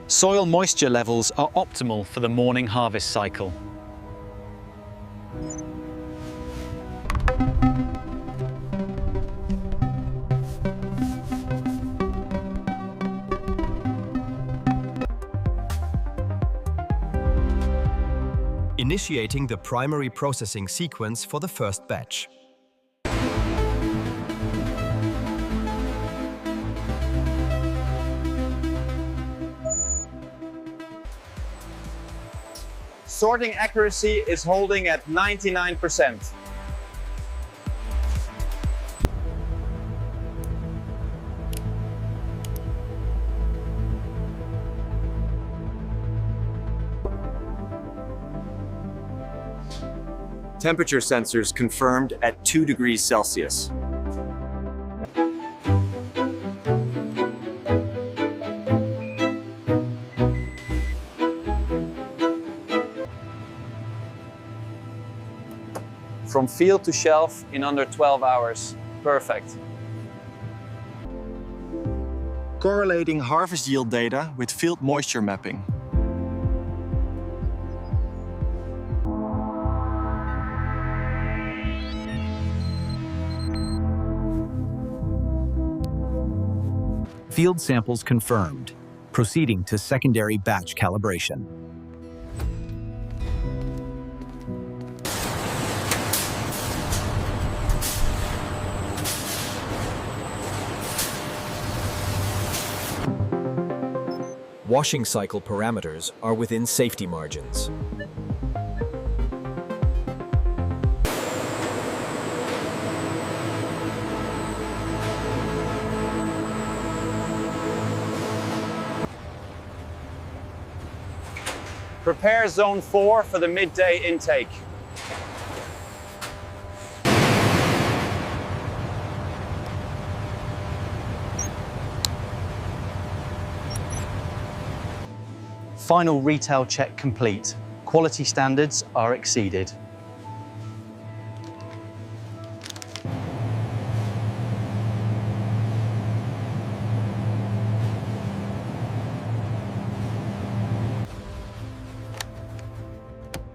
Soil moisture levels are optimal for the morning harvest cycle. Initiating the primary processing sequence for the first batch. Sorting accuracy is holding at 99%. Temperature sensors confirmed at 2 degrees Celsius. From field to shelf in under 12 hours. Perfect. Correlating harvest yield data with field moisture mapping. Field samples confirmed. Proceeding to secondary batch calibration. Washing cycle parameters are within safety margins. Prepare zone 4 for the midday intake. Final retail check complete. Quality standards are exceeded.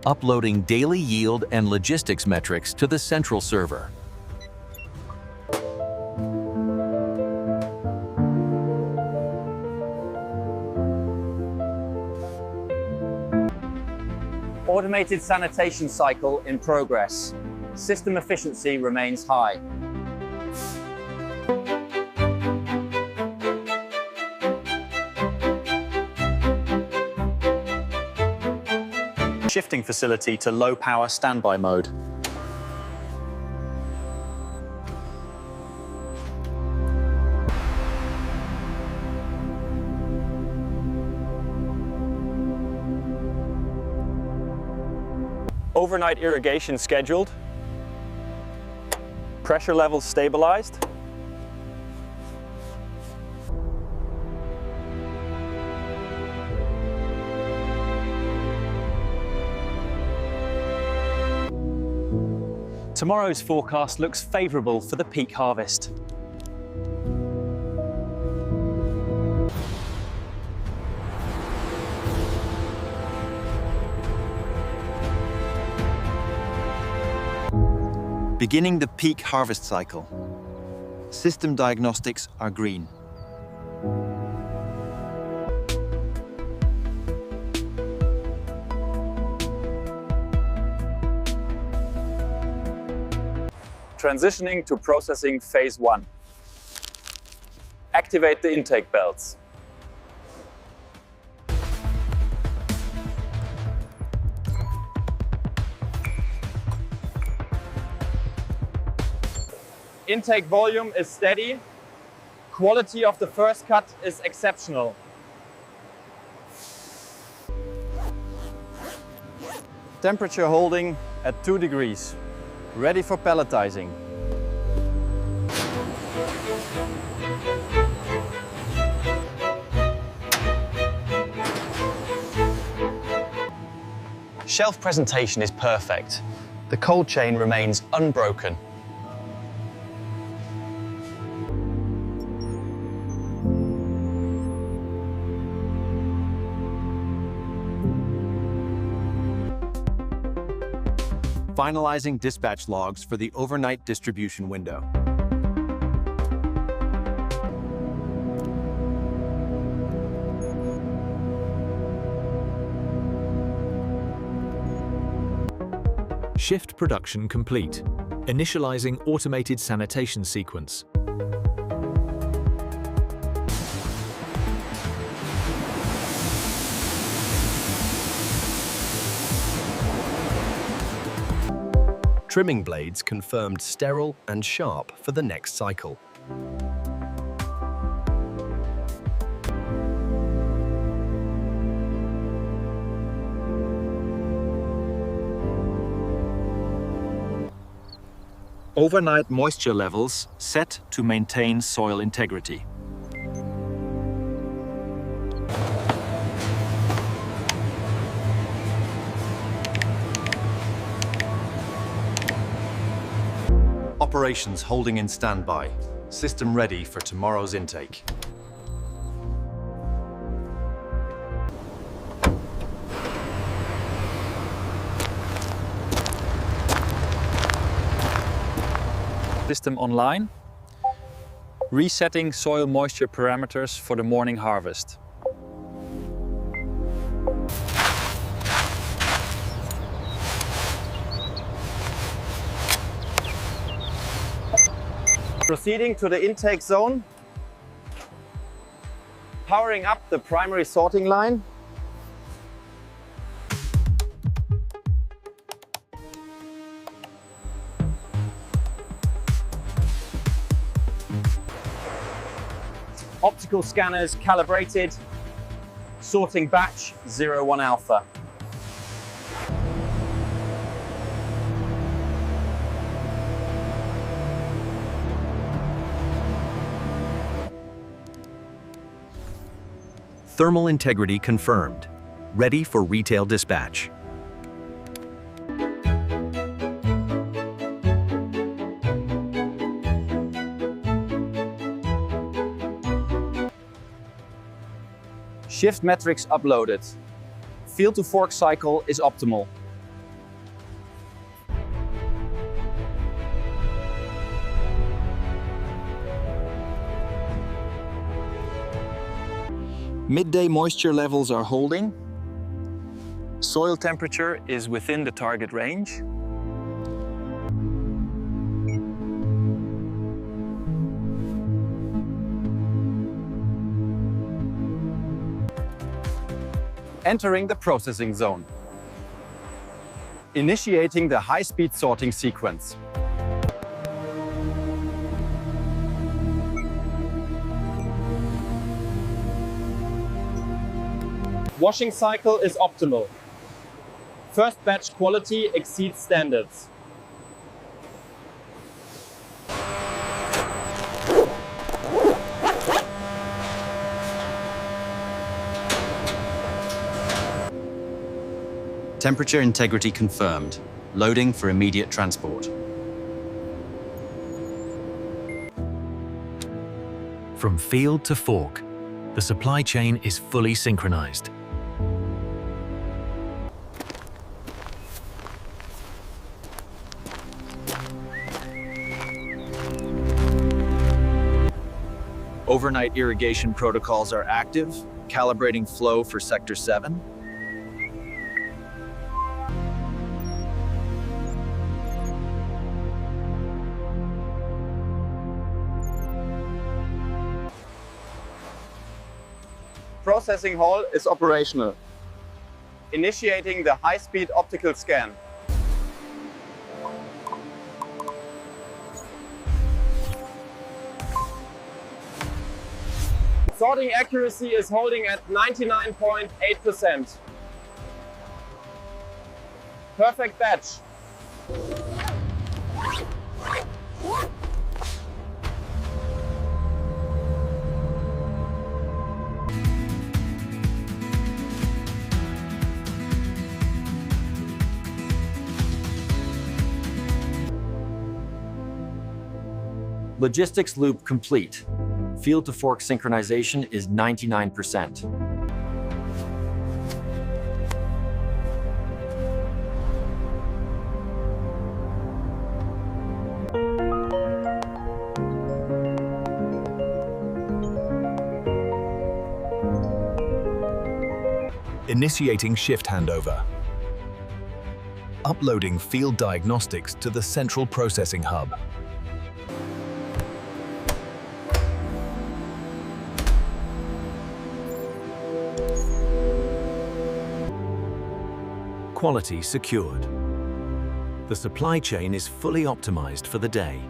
Uploading daily yield and logistics metrics to the central server. Automated sanitation cycle in progress. System efficiency remains high. Shifting facility to low power standby mode. Overnight irrigation scheduled. Pressure levels stabilized. Tomorrow's forecast looks favorable for the peak harvest. Beginning the peak harvest cycle. System diagnostics are green. Transitioning to processing phase 1. Activate the intake belts. Intake volume is steady. Quality of the first cut is exceptional. Temperature holding at 2 degrees. Ready for pelletizing. Shelf presentation is perfect. The cold chain remains unbroken. finalizing dispatch logs for the overnight distribution window. Shift production complete. Initializing automated sanitation sequence. Trimming blades confirmed sterile and sharp for the next cycle. Overnight moisture levels set to maintain soil integrity. Operations holding in standby. System ready for tomorrow's intake. System online. Resetting soil moisture parameters for the morning harvest. Proceeding to the intake zone. Powering up the primary sorting line. Optical scanners calibrated. Sorting batch 01 alpha. Thermal integrity confirmed. Ready for retail dispatch. Shift metrics uploaded. Field to fork cycle is optimal. Midday moisture levels are holding. Soil temperature is within the target range. Entering the processing zone. Initiating the high-speed sorting sequence. Washing cycle is optimal. First batch quality exceeds standards. Temperature integrity confirmed. Loading for immediate transport. From field to fork, the supply chain is fully synchronized. Overnight irrigation protocols are active, calibrating flow for Sector 7. Processing hall is operational. Initiating the high-speed optical scan. Sorting accuracy is holding at 99.8%. Perfect batch. Logistics loop complete. Field to fork synchronization is 99%. Initiating shift handover. Uploading field diagnostics to the central processing hub. Quality secured. The supply chain is fully optimized for the day.